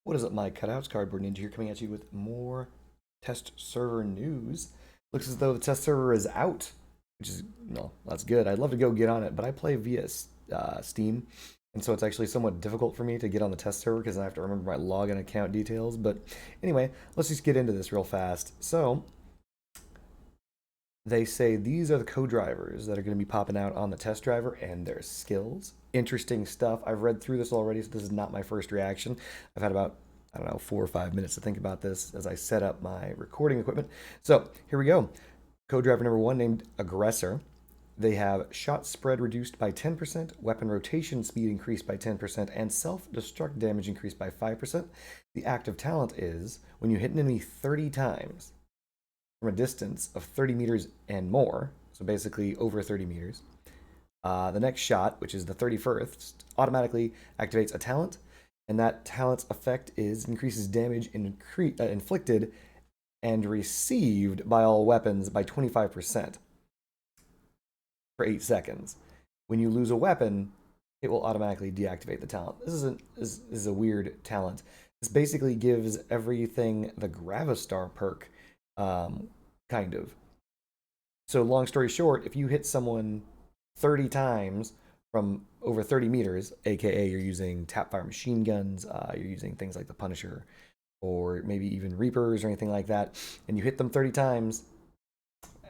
What is up, my cutouts? Cardboard Ninja here, coming at you with more test server news. Looks as though the test server is out, which is, well, that's good. I'd love to go get on it, but I play via Steam, and so it's actually somewhat difficult for me to get on the test server because I have to remember my login account details. But anyway, let's just get into this real fast. So, they say these are the co-drivers that are going to be popping out on the test driver and their skills. Interesting stuff. I've read through this already, so this is not my first reaction. I've had about, I don't know, 4 or 5 minutes to think about this as I set up my recording equipment. So here we go. Co-driver number one, named Aggressor. They have shot spread reduced by 10%, weapon rotation speed increased by 10%, and self-destruct damage increased by 5%. The active talent is when you hit an enemy 30 times, from a distance of 30 meters and more, so basically over 30 meters. The next shot, which is the 31st, automatically activates a talent, and that talent's effect is increases damage inflicted and received by all weapons by 25% for 8 seconds. When you lose a weapon, it will automatically deactivate the talent. This is a weird talent. This basically gives everything the Gravistar perk, kind of. So long story short, if you hit someone 30 times from over 30 meters, aka you're using tap fire machine guns, you're using things like the Punisher, or maybe even Reapers or anything like that, and you hit them 30 times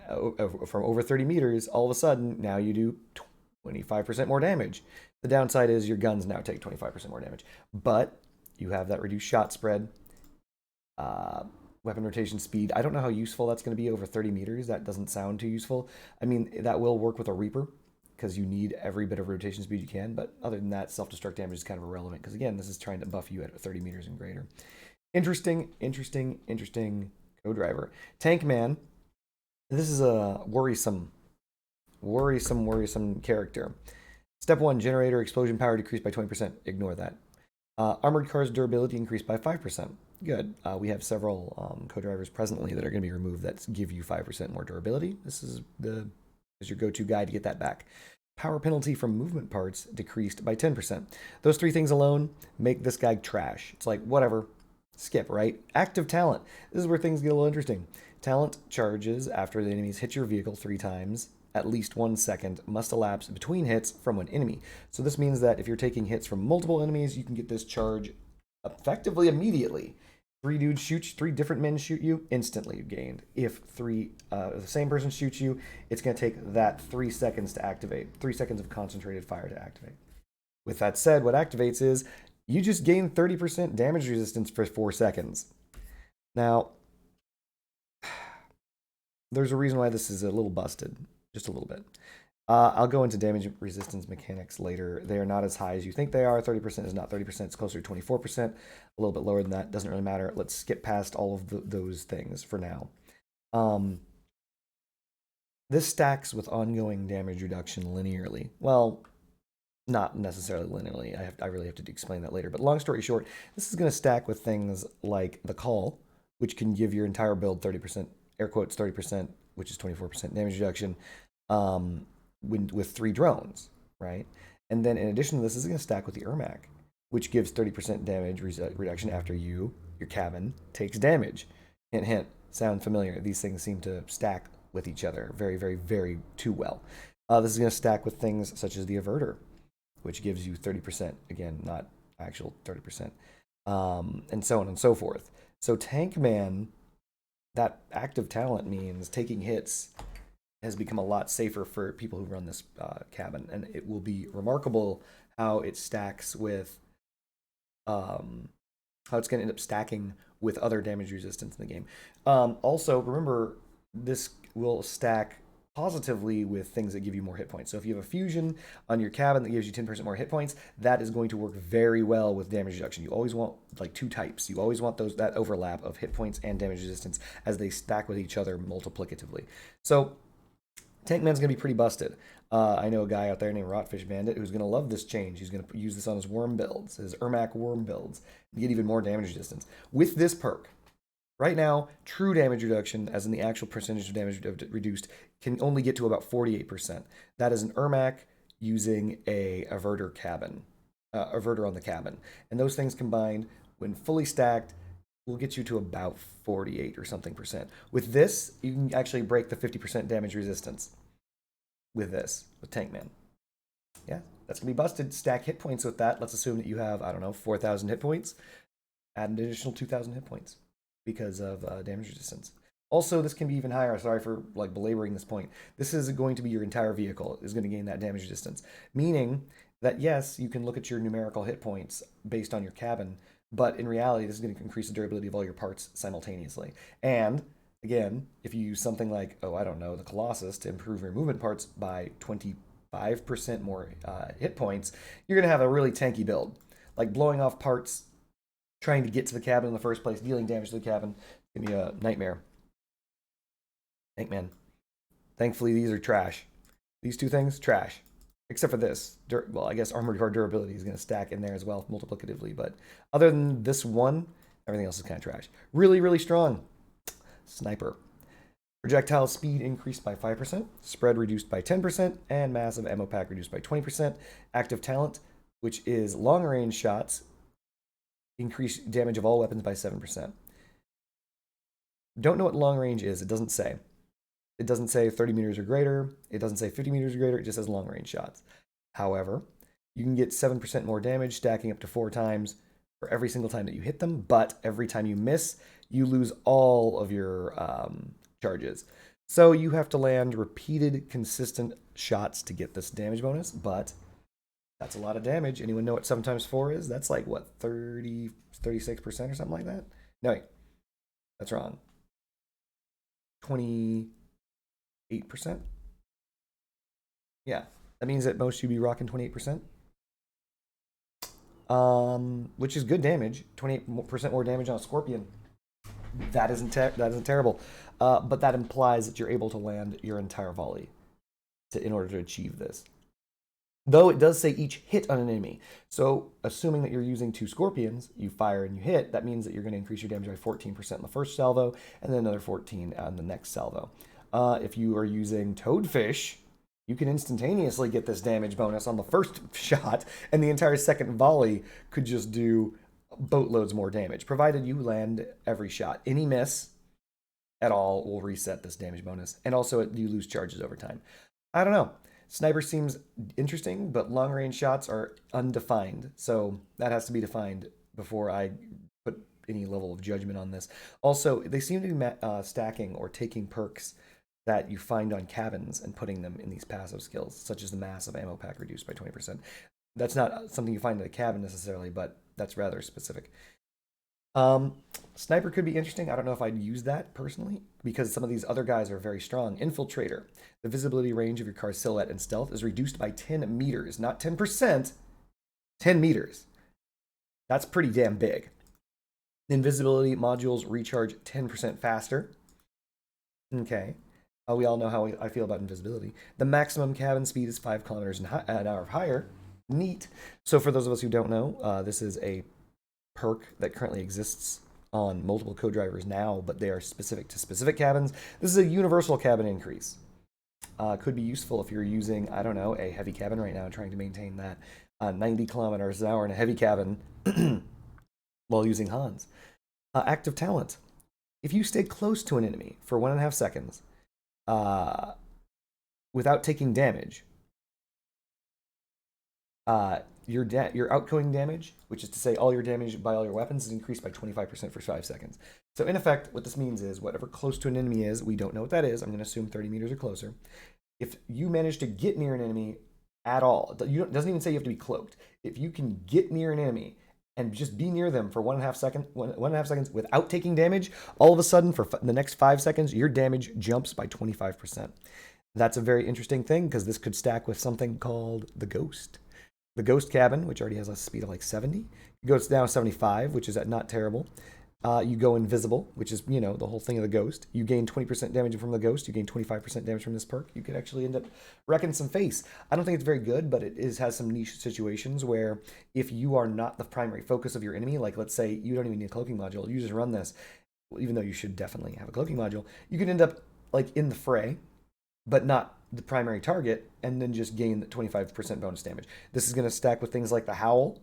from over 30 meters, all of a sudden now you do 25% more damage. The downside is your guns now take 25% more damage, but you have that reduced shot spread. Weapon rotation speed. I don't know how useful that's going to be over 30 meters. That doesn't sound too useful. I mean, that will work with a Reaper because you need every bit of rotation speed you can. But other than that, self-destruct damage is kind of irrelevant because, again, this is trying to buff you at 30 meters and greater. Interesting co-driver. Tankman. This is a worrisome character. Step 1, generator explosion power decreased by 20%. Ignore that. Armored car's durability increased by 5%. Good. We have several co-drivers presently that are going to be removed that give you 5% more durability. This is your go-to guide to get that back. Power penalty from movement parts decreased by 10%. Those three things alone make this guy trash. It's like, whatever. Skip, right? Active talent. This is where things get a little interesting. Talent charges after the enemies hit your vehicle 3 times. At least 1 second must elapse between hits from one enemy. So this means that if you're taking hits from multiple enemies, you can get this charge effectively immediately. 3 different men shoot you, instantly gained. If the same person shoots you, it's going to take that 3 seconds to activate. 3 seconds of concentrated fire to activate. With that said, what activates is you just gain 30% damage resistance for 4 seconds. Now, there's a reason why this is a little busted. Just a little bit. I'll go into damage resistance mechanics later. They are not as high as you think they are. 30% is not 30%. It's closer to 24%. A little bit lower than that. Doesn't really matter. Let's skip past all of those things for now. This stacks with ongoing damage reduction linearly. Well, not necessarily linearly. I really have to explain that later. But long story short, this is going to stack with things like the call, which can give your entire build 30%, air quotes 30%, which is 24% damage reduction. With 3 drones, right? And then in addition to this is going to stack with the Ermac, which gives 30% damage reduction after your cabin takes damage. Hint, hint. Sound familiar? These things seem to stack with each other very too well. This is going to stack with things such as the Averter, which gives you 30%. Again, not actual 30%. And so on and so forth. So Tankman, that active talent means taking hits has become a lot safer for people who run this cabin, and it will be remarkable how it stacks with how it's going to end up stacking with other damage resistance in the game. Also, remember, this will stack positively with things that give you more hit points. So if you have a fusion on your cabin that gives you 10% more hit points, that is going to work very well with damage reduction. You always want like 2 types. You always want that overlap of hit points and damage resistance as they stack with each other multiplicatively. So Tankman's going to be pretty busted. I know a guy out there named Rotfish Bandit who's going to love this change. He's going to use this on his worm builds, his Ermac worm builds, and get even more damage resistance. With this perk, right now, true damage reduction, as in the actual percentage of damage reduced, can only get to about 48%. That is an Ermac using a Averter cabin, Averter on the cabin. And those things combined when fully stacked, will get you to about 48 or something percent. With this, you can actually break the 50% damage resistance with this, with Tankman. Yeah, that's going to be busted. Stack hit points with that. Let's assume that you have, I don't know, 4,000 hit points. Add an additional 2,000 hit points because of damage resistance. Also, this can be even higher. Sorry for like belaboring this point. This is going to be your entire vehicle is going to gain that damage resistance, meaning that yes, you can look at your numerical hit points based on your cabin, but in reality, this is going to increase the durability of all your parts simultaneously. And again, if you use something like, oh, I don't know, the Colossus to improve your movement parts by 25% more hit points, you're going to have a really tanky build. Like blowing off parts, trying to get to the cabin in the first place, dealing damage to the cabin, it's going to be a nightmare. Tankman. Thankfully, these are trash. These two things, trash. Except for this. Well, I guess Armored Core durability is going to stack in there as well, multiplicatively. But other than this one, everything else is kind of trash. Really, really strong. Sniper. Projectile speed increased by 5%, spread reduced by 10%, and massive ammo pack reduced by 20%. Active talent, which is long range shots, increase damage of all weapons by 7%. Don't know what long range is. It doesn't say. It doesn't say 30 meters or greater. It doesn't say 50 meters or greater. It just says long range shots. However, you can get 7% more damage, stacking up to 4 times for every single time that you hit them. But every time you miss, you lose all of your charges. So you have to land repeated, consistent shots to get this damage bonus. But that's a lot of damage. Anyone know what 7 times 4 is? That's like, what, 36% or something like that? No, wait. That's wrong. 28%? Yeah, that means that most you'd be rocking 28%. Which is good damage. 28% more damage on a Scorpion. That isn't terrible. But that implies that you're able to land your entire volley in order to achieve this. Though it does say each hit on an enemy. So assuming that you're using 2 Scorpions, you fire and you hit, that means that you're going to increase your damage by 14% in the first salvo, and then another 14 on the next salvo. If you are using Toadfish, you can instantaneously get this damage bonus on the first shot, and the entire second volley could just do boatloads more damage, provided you land every shot. Any miss at all will reset this damage bonus, and also you lose charges over time. I don't know. Sniper seems interesting, but long-range shots are undefined, so that has to be defined before I put any level of judgment on this. Also, they seem to be stacking or taking perks that you find on cabins and putting them in these passive skills, such as the massive ammo pack reduced by 20%. That's not something you find in a cabin necessarily, but that's rather specific. Sniper could be interesting. I don't know if I'd use that personally because some of these other guys are very strong. Infiltrator. The visibility range of your car's silhouette and stealth is reduced by 10 meters, not 10%, 10 meters. That's pretty damn big. Invisibility modules recharge 10% faster. Okay. We all know how I feel about invisibility. The maximum cabin speed is 5 kilometers an hour higher. Neat. So for those of us who don't know, this is a perk that currently exists on multiple co-drivers now, but they are specific to specific cabins. This is a universal cabin increase. Could be useful if you're using, I don't know, a heavy cabin right now and trying to maintain that 90 kilometers an hour in a heavy cabin while using Hans. Active talent. If you stay close to an enemy for 1.5 seconds without taking damage, your outgoing damage, which is to say all your damage by all your weapons, is increased by 25% for 5 seconds. So in effect, what this means is whatever close to an enemy is, we don't know what that is. I'm going to assume 30 meters or closer. If you manage to get near an enemy at all, it doesn't even say you have to be cloaked. If you can get near an enemy and just be near them for 1.5 seconds without taking damage, all of a sudden for the next 5 seconds, your damage jumps by 25%. That's a very interesting thing because this could stack with something called the Ghost. The Ghost cabin, which already has a speed of like 70, goes down to 75, which is not terrible. You go invisible, which is, the whole thing of the Ghost. You gain 20% damage from the Ghost. You gain 25% damage from this perk. You could actually end up wrecking some face. I don't think it's very good, but it has some niche situations where if you are not the primary focus of your enemy, like let's say you don't even need a cloaking module, you just run this, even though you should definitely have a cloaking module, you can end up like in the fray, but not the primary target, and then just gain the 25% bonus damage. This is going to stack with things like the Howl.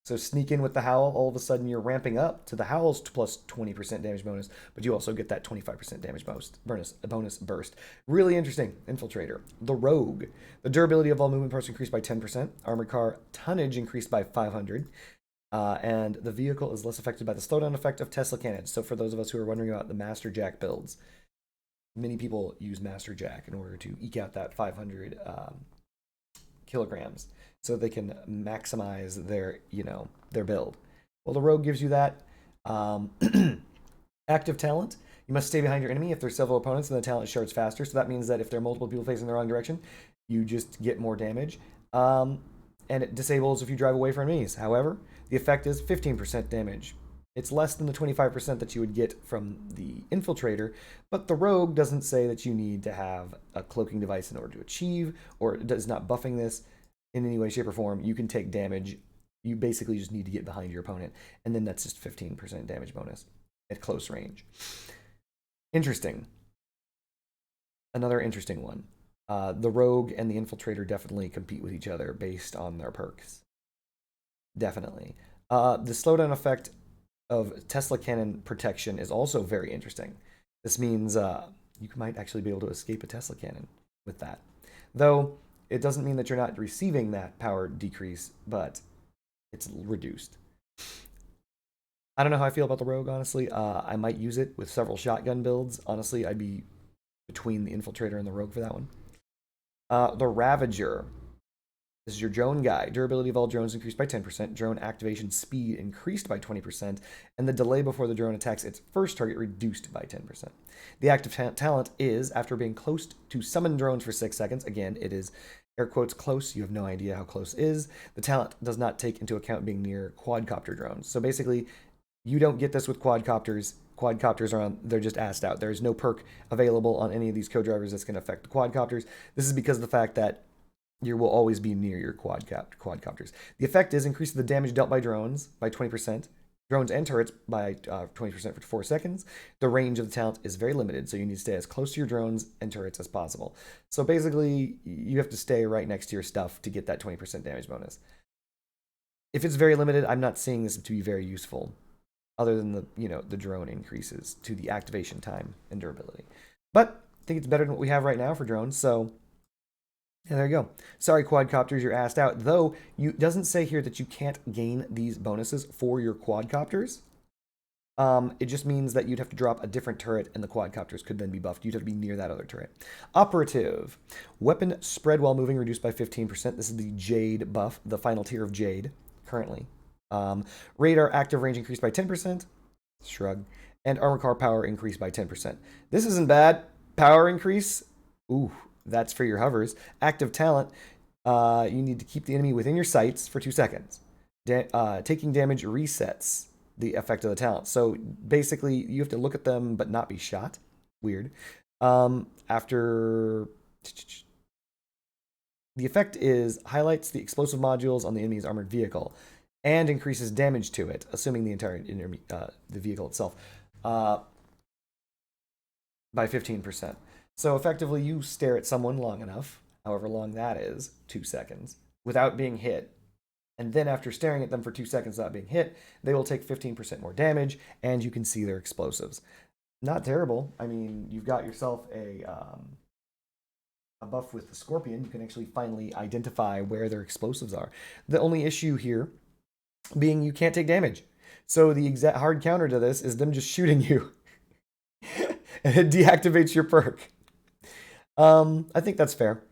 So sneak in with the Howl, all of a sudden you're ramping up to the Howl's plus 20% damage bonus, but you also get that 25% damage bonus burst. Really interesting. Infiltrator. The Rogue. The durability of all movement parts increased by 10%. Armored car tonnage increased by 500. And the vehicle is less affected by the slowdown effect of Tesla cannons. So for those of us who are wondering about the Master Jack builds, many people use Master Jack in order to eke out that 500 kilograms, so they can maximize their, their build. Well, the Rogue gives you that. Active talent. You must stay behind your enemy if there's several opponents, and the talent shards faster. So that means that if there are multiple people facing the wrong direction, you just get more damage. And it disables if you drive away from enemies. However, the effect is 15% damage. It's less than the 25% that you would get from the Infiltrator, but the Rogue doesn't say that you need to have a cloaking device in order to achieve, or it is not buffing this in any way, shape, or form. You can take damage. You basically just need to get behind your opponent, and then that's just 15% damage bonus at close range. Interesting. Another interesting one. The Rogue and the Infiltrator definitely compete with each other based on their perks. Definitely. The slowdown effect of Tesla cannon protection is also very interesting. This means you might actually be able to escape a Tesla cannon with that. Though, it doesn't mean that you're not receiving that power decrease, but it's reduced. I don't know how I feel about the Rogue, honestly. I might use it with several shotgun builds. Honestly, I'd be between the Infiltrator and the Rogue for that one. The Ravager. This is your drone guy. Durability of all drones increased by 10%. Drone activation speed increased by 20%. And the delay before the drone attacks its first target reduced by 10%. The active talent is, after being close to summon drones for 6 seconds, again, it is air quotes close. You have no idea how close is. The talent does not take into account being near quadcopter drones. So basically, you don't get this with quadcopters. Quadcopters are on, they're just assed out. There is no perk available on any of these co-drivers that's going to affect the quadcopters. This is because of the fact that you will always be near your quadcopters. The effect is increasing the damage dealt by drones by 20%, drones and turrets by 20% for 4 seconds. The range of the talent is very limited, so you need to stay as close to your drones and turrets as possible. So basically, you have to stay right next to your stuff to get that 20% damage bonus. If it's very limited, I'm not seeing this to be very useful, other than the drone increases to the activation time and durability. But I think it's better than what we have right now for drones, so yeah, there you go. Sorry, quadcopters, you're asked out. Though, it doesn't say here that you can't gain these bonuses for your quadcopters. It just means that you'd have to drop a different turret and the quadcopters could then be buffed. You'd have to be near that other turret. Operative. Weapon spread while moving reduced by 15%. This is the Jade buff, the final tier of Jade, currently. Radar active range increased by 10%. Shrug. And armor car power increased by 10%. This isn't bad. Power increase. Ooh. That's for your hovers. Active talent, you need to keep the enemy within your sights for 2 seconds. Taking damage resets the effect of the talent. So basically, you have to look at them but not be shot. Weird. After... The effect is highlights the explosive modules on the enemy's armored vehicle and increases damage to it, assuming the entire the vehicle itself, by 15%. So effectively, you stare at someone long enough, however long that is, 2 seconds, without being hit. And then after staring at them for 2 seconds without being hit, they will take 15% more damage, and you can see their explosives. Not terrible. I mean, you've got yourself a buff with the Scorpion. You can actually finally identify where their explosives are. The only issue here being you can't take damage. So the exact hard counter to this is them just shooting you. And it deactivates your perk. I think that's fair.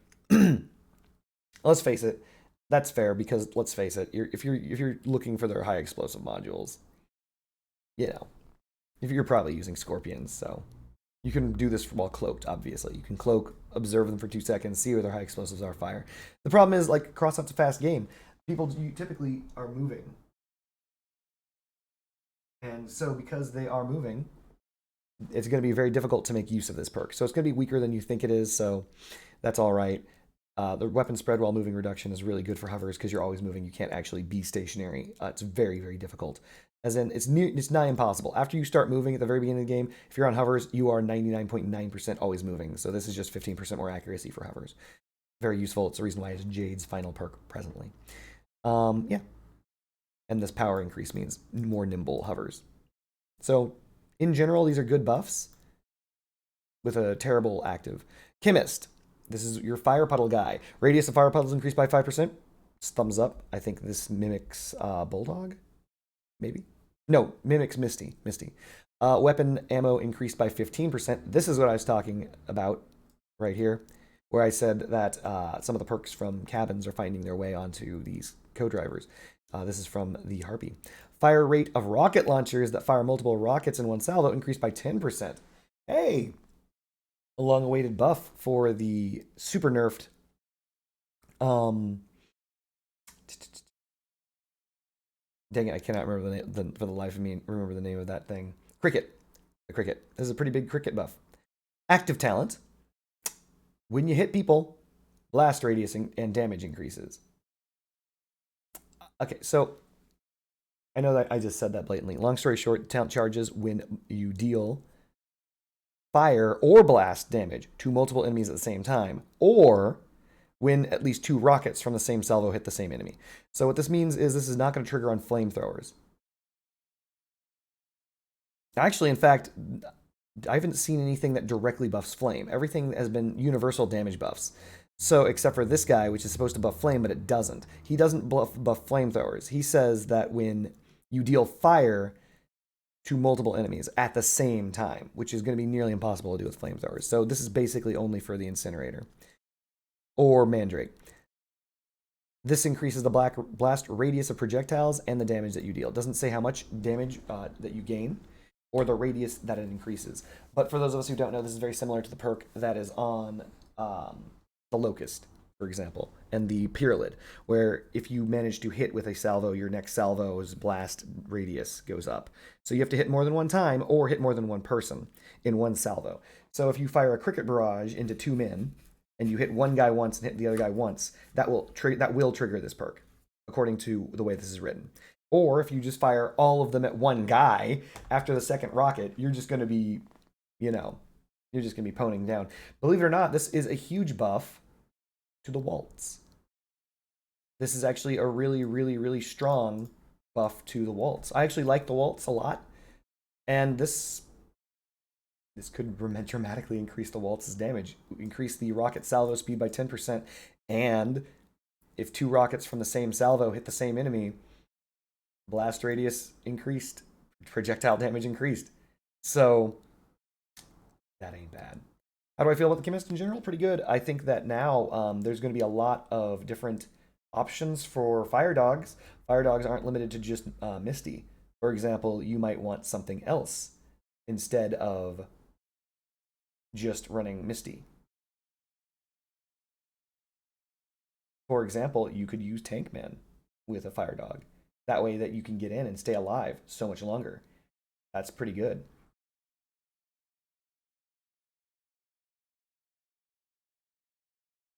Let's face it, that's fair because let's face it, if you're looking for their high explosive modules, if you're probably using Scorpions, so you can do this while cloaked. Obviously, you can cloak, observe them for 2 seconds, see where their high explosives are, fire. The problem is, like, Crossout's a fast game. People typically are moving, and so because they are moving, it's going to be very difficult to make use of this perk. So it's going to be weaker than you think it is, so that's all right. The weapon spread while moving reduction is really good for hovers because you're always moving. You can't actually be stationary. It's very, very difficult. As in, it's nigh impossible. After you start moving at the very beginning of the game, if you're on hovers, you are 99.9% always moving. So this is just 15% more accuracy for hovers. Very useful. It's the reason why it's Jade's final perk presently. Yeah. And this power increase means more nimble hovers. So, in general, these are good buffs with a terrible active. Chemist. This is your fire puddle guy. Radius of fire puddles increased by 5%. Thumbs up. I think this mimics Bulldog. Maybe. No, mimics Misty. Weapon ammo increased by 15%. This is what I was talking about right here, where I said that some of the perks from cabins are finding their way onto these co-drivers. This is from the Harpy. Fire rate of rocket launchers that fire multiple rockets in one salvo increased by 10%. Hey, a long-awaited buff for the super nerfed. Dang it, I cannot remember for the life of me remember the name of that thing. Cricket. The cricket. This is a pretty big cricket buff. Active talent. When you hit people, blast radius and damage increases. Okay, so I know that I just said that blatantly. Long story short, talent charges when you deal fire or blast damage to multiple enemies at the same time, or when at least 2 rockets from the same salvo hit the same enemy. So what this means is this is not going to trigger on flamethrowers. Actually, in fact, I haven't seen anything that directly buffs flame. Everything has been universal damage buffs. So, except for this guy, which is supposed to buff flame, but it doesn't. He doesn't buff flamethrowers. He says that when you deal fire to multiple enemies at the same time, which is going to be nearly impossible to do with flamethrowers. So this is basically only for the incinerator or mandrake. This increases the blast radius of projectiles and the damage that you deal. It doesn't say how much damage that you gain or the radius that it increases. But for those of us who don't know, this is very similar to the perk that is on the Locust, for example, and the Pyralid, where if you manage to hit with a salvo, your next salvo's blast radius goes up. So you have to hit more than one time or hit more than one person in one salvo. So if you fire a cricket barrage into 2 men, and you hit one guy once and hit the other guy once, that will trigger this perk, according to the way this is written. Or if you just fire all of them at one guy after the second rocket, you're just going to be, you're just going to be poning down. Believe it or not, this is a huge buff to the waltz. This is actually a really, really, really strong buff to the waltz. I actually like the waltz a lot, and this could dramatically increase the waltz's damage, increase the rocket salvo speed by 10%, and if 2 rockets from the same salvo hit the same enemy, blast radius increased, projectile damage increased. So that ain't bad. How do I feel about the chemist in general? Pretty good. I think that now there's going to be a lot of different options for fire dogs. Fire dogs aren't limited to just Misty. For example, you might want something else instead of just running Misty. For example, you could use Tankman with a fire dog. That way that you can get in and stay alive so much longer. That's pretty good.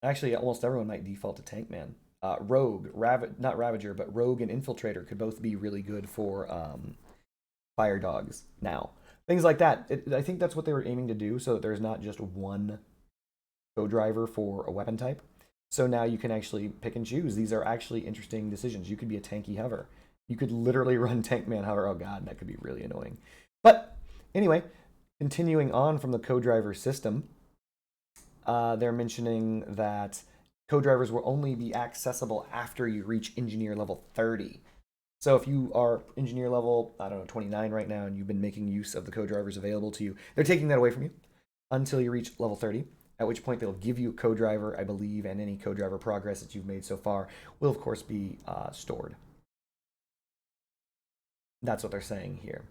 Actually, almost everyone might default to Tankman. Rogue, not Ravager, but Rogue and Infiltrator could both be really good for fire dogs now. Things like that. I think that's what they were aiming to do, so that there's not just one co-driver for a weapon type. So now you can actually pick and choose. These are actually interesting decisions. You could be a tanky hover. You could literally run Tankman hover. Oh god, that could be really annoying. But anyway, continuing on from the co-driver system, they're mentioning that co-drivers will only be accessible after you reach engineer level 30. So if you are engineer level, 29 right now, and you've been making use of the co-drivers available to you, they're taking that away from you until you reach level 30, at which point they'll give you a co-driver, I believe, and any co-driver progress that you've made so far will, of course, be stored. That's what they're saying here.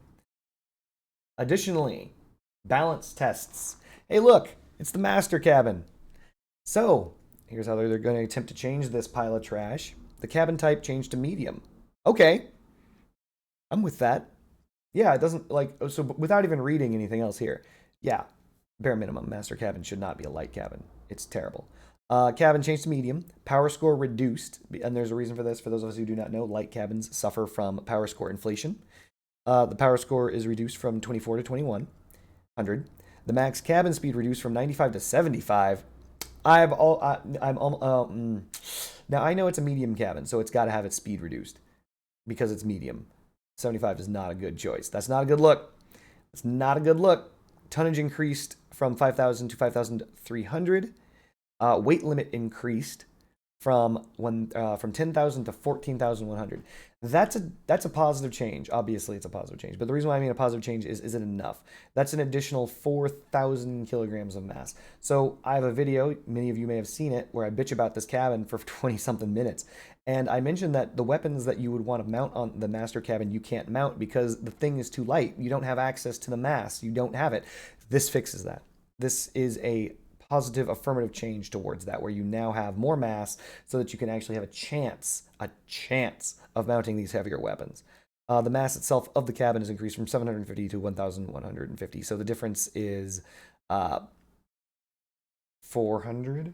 Additionally, balance tests. Hey, look, it's the master cabin. So here's how they're going to attempt to change this pile of trash. The cabin type changed to medium. Okay, I'm with that. Yeah, it doesn't so without even reading anything else here. Yeah, bare minimum, master cabin should not be a light cabin. It's terrible. Cabin changed to medium. Power score reduced, and there's a reason for this. For those of us who do not know, light cabins suffer from power score inflation. The power score is reduced from 24 to 2100. The max cabin speed reduced from 95 to 75. Now I know it's a medium cabin, so it's got to have its speed reduced. because it's medium. 75 is not a good choice. That's not a good look. It's not a good look. Tonnage increased from 5,000 to 5,300. Weight limit increased from 10,000 to 14,100. That's a positive change. Obviously, it's a positive change. But the reason why I mean a positive change is it enough? That's an additional 4,000 kilograms of mass. So I have a video, many of you may have seen it, where I bitch about this cabin for 20-something minutes. And I mentioned that the weapons that you would want to mount on the master cabin, you can't mount because the thing is too light. You don't have access to the mass. You don't have it. This fixes that. This is a positive affirmative change towards that, where you now have more mass so that you can actually have a chance of mounting these heavier weapons. The mass itself of the cabin is increased from 750 to 1,150. So the difference is 400.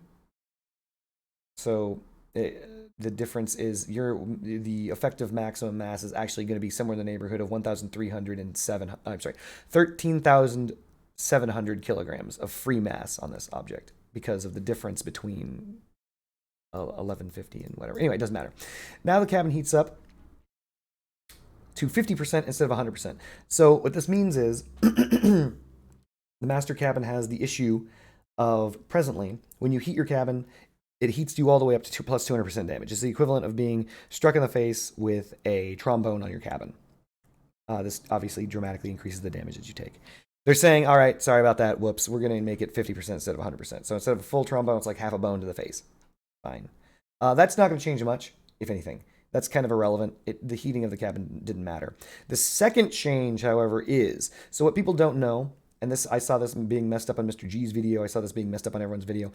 So the difference is the effective maximum mass is actually going to be somewhere in the neighborhood of 1,307. I'm sorry, 13,700 kilograms of free mass on this object because of the difference between 1150 and whatever. Anyway, it doesn't matter. Now the cabin heats up to 50% instead of 100%. So what this means is the master cabin has the issue of presently when you heat your cabin, it heats you all the way up to plus 200% damage. It's the equivalent of being struck in the face with a trombone on your cabin. This obviously dramatically increases the damage that you take. They're saying, all right, sorry about that. Whoops. We're going to make it 50% instead of 100%. So instead of a full trombone, it's like half a bone to the face. Fine. That's not going to change much, if anything. That's kind of irrelevant. The heating of the cabin didn't matter. The second change, however, is, so what people don't know, and this I saw this being messed up on Mr. G's video. I saw this being messed up on everyone's video.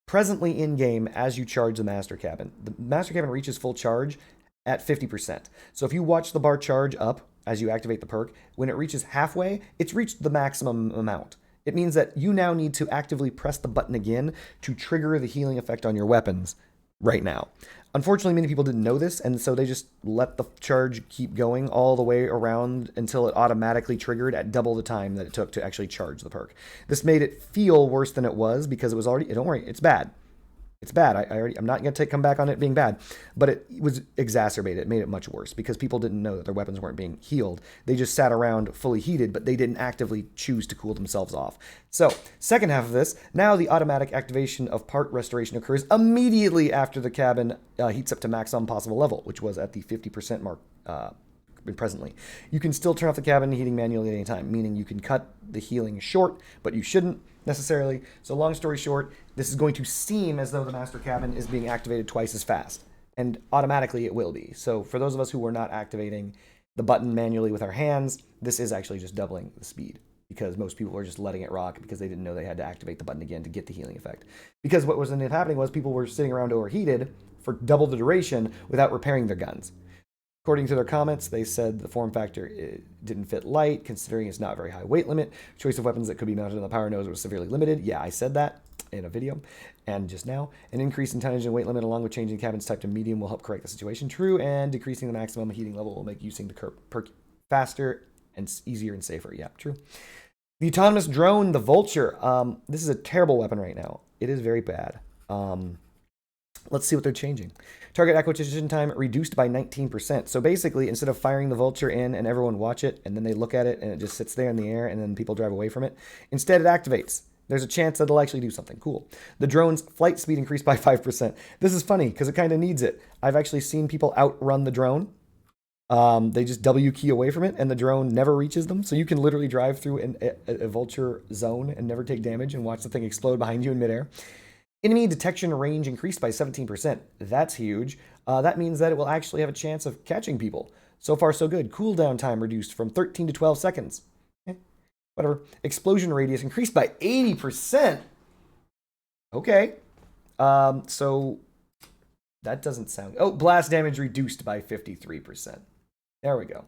Presently in-game, as you charge the master cabin reaches full charge at 50%. So if you watch the bar charge up as you activate the perk, when it reaches halfway, it's reached the maximum amount. It means that you now need to actively press the button again to trigger the healing effect on your weapons right now. Unfortunately, many people didn't know this, and so they just let the charge keep going all the way around until it automatically triggered at double the time that it took to actually charge the perk. This made it feel worse than it was because it was already, don't worry, it's bad. It's bad. I'm not going to come back on it being bad, but it was exacerbated. It made it much worse because people didn't know that their weapons weren't being healed. They just sat around fully heated, but they didn't actively choose to cool themselves off. So, second half of this, now the automatic activation of part restoration occurs immediately after the cabin heats up to maximum possible level, which was at the 50% mark presently. You can still turn off the cabin heating manually at any time, meaning you can cut the healing short, but you shouldn't necessarily. So long story short, this is going to seem as though the master cabin is being activated twice as fast, and automatically it will be. So for those of us who were not activating the button manually with our hands, this is actually just doubling the speed because most people were just letting it rock because they didn't know they had to activate the button again to get the healing effect. Because what was ended up happening was people were sitting around overheated for double the duration without repairing their guns. According to their comments, they said the form factor didn't fit light, considering it's not very high weight limit. Choice of weapons that could be mounted on the power nose was severely limited. Yeah, I said that in a video and just now. An increase in tonnage and weight limit along with changing the cabin's type to medium will help correct the situation. True, and decreasing the maximum heating level will make using the perk faster and easier and safer. Yeah, true. The autonomous drone, the Vulture. This is a terrible weapon right now. It is very bad. Let's see what they're changing. Target acquisition time reduced by 19%. So basically, instead of firing the Vulture in and everyone watch it, and then they look at it and it just sits there in the air and then people drive away from it, instead it activates. There's a chance that it'll actually do something cool. The drone's flight speed increased by 5%. This is funny because it kind of needs it. I've actually seen people outrun the drone. They just W key away from it and the drone never reaches them. So you can literally drive through a Vulture zone and never take damage and watch the thing explode behind you in midair. Enemy detection range increased by 17%. That's huge. That means that it will actually have a chance of catching people. So far, so good. Cooldown time reduced from 13 to 12 seconds. Whatever. Explosion radius increased by 80%. Okay. So that doesn't sound... Oh, blast damage reduced by 53%. There we go.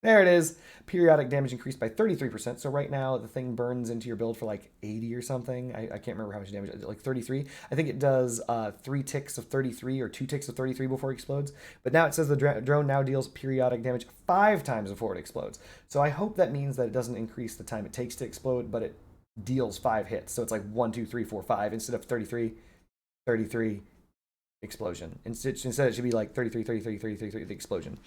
There it is. Periodic damage increased by 33%. So right now, the thing burns into your build for like 80 or something. I can't remember how much damage. Like 33. I think it does 3 ticks of 33 or 2 ticks of 33 before it explodes. But now it says the drone now deals periodic damage 5 times before it explodes. So I hope that means that it doesn't increase the time it takes to explode, but it deals 5 hits. So it's like 1, 2, 3, 4, 5 instead of 33, 33, explosion. Instead it should be like 33, 33, 33, 33, the explosion.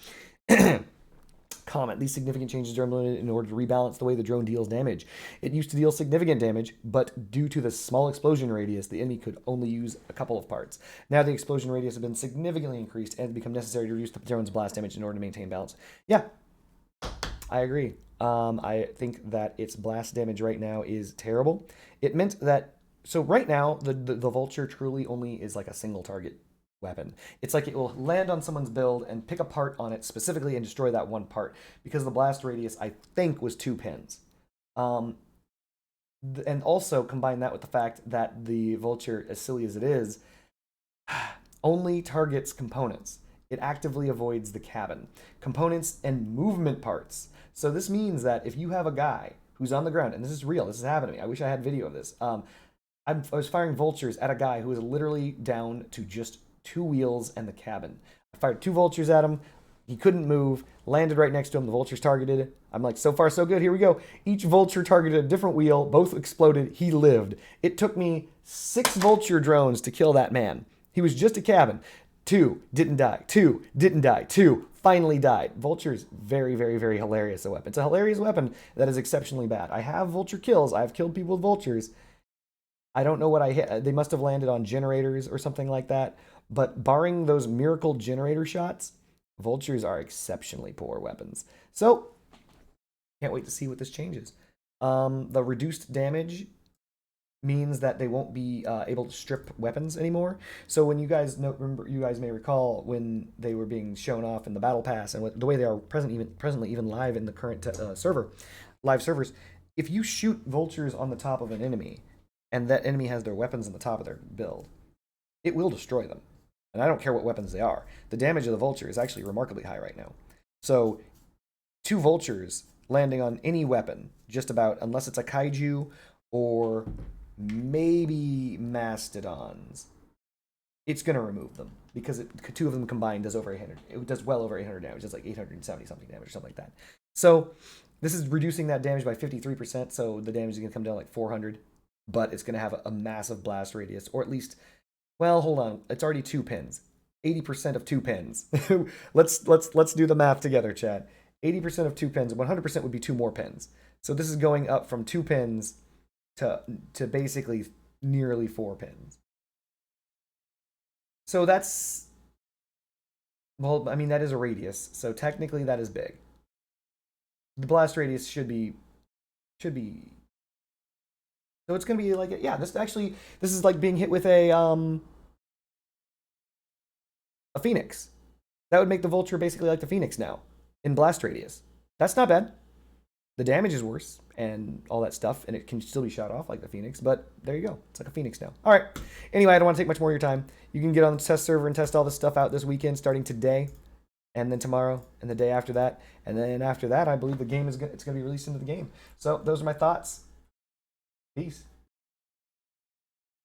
Comment. These significant changes are implemented in order to rebalance the way the drone deals damage. It used to deal significant damage, but due to the small explosion radius, the enemy could only use a couple of parts. Now the explosion radius has been significantly increased and it's become necessary to reduce the drone's blast damage in order to maintain balance. Yeah, I agree. I think that its blast damage right now is terrible. It meant that, so right now the Vulture truly only is like a single target weapon. It's like it will land on someone's build and pick a part on it specifically and destroy that one part because the blast radius I think was 2 pins. Um, and also combine that with the fact that the Vulture, as silly as it is, only targets components. It actively avoids the cabin, components, and movement parts. So this means that if you have a guy who's on the ground, and this is real, this has happened to me. I wish I had video of this. I was firing vultures at a guy who was literally down to just 2 wheels and the cabin. I fired 2 vultures at him. He couldn't move, landed right next to him. The vultures targeted. I'm like, so far, so good. Here we go. Each vulture targeted a different wheel. Both exploded. He lived. It took me 6 vulture drones to kill that man. He was just a cabin. 2 didn't die. 2 didn't die. 2 finally died. Vulture's very, very, very hilarious a weapon. It's a hilarious weapon that is exceptionally bad. I have vulture kills. I've killed people with vultures. I don't know what I hit. They must have landed on generators or something like that. But barring those miracle generator shots, vultures are exceptionally poor weapons. So, can't wait to see what this changes. The reduced damage means that they won't be able to strip weapons anymore. So when you guys remember, you guys may recall when they were being shown off in the battle pass and the way they are presently even live in the current live servers. If you shoot vultures on the top of an enemy, and that enemy has their weapons on the top of their build, it will destroy them. And I don't care what weapons they are. The damage of the vulture is actually remarkably high right now. So 2 vultures landing on any weapon, just about, unless it's a kaiju or maybe mastodons, it's going to remove them because 2 of them combined does over 800. It does well over 800 damage. It's like 870 something damage or something like that. So this is reducing that damage by 53%. So the damage is going to come down like 400, but it's going to have a massive blast radius, or at least, well, hold on. It's already 2 pins. 80% of 2 pins. let's do the math together, Chad. 80% of 2 pins, 100% would be 2 more pins. So this is going up from 2 pins to basically nearly 4 pins. So that's, well, I mean, that is a radius. So technically that is big. The blast radius should be, so it's going to be like, yeah, this is like being hit with a Phoenix. That would make the Vulture basically like the Phoenix now in blast radius. That's not bad. The damage is worse and all that stuff, and it can still be shot off like the Phoenix, but there you go. It's like a Phoenix now. All right. Anyway, I don't want to take much more of your time. You can get on the test server and test all this stuff out this weekend, starting today, and then tomorrow, and the day after that. And then after that, I believe the game it's going to be released into the game. So those are my thoughts. Peace.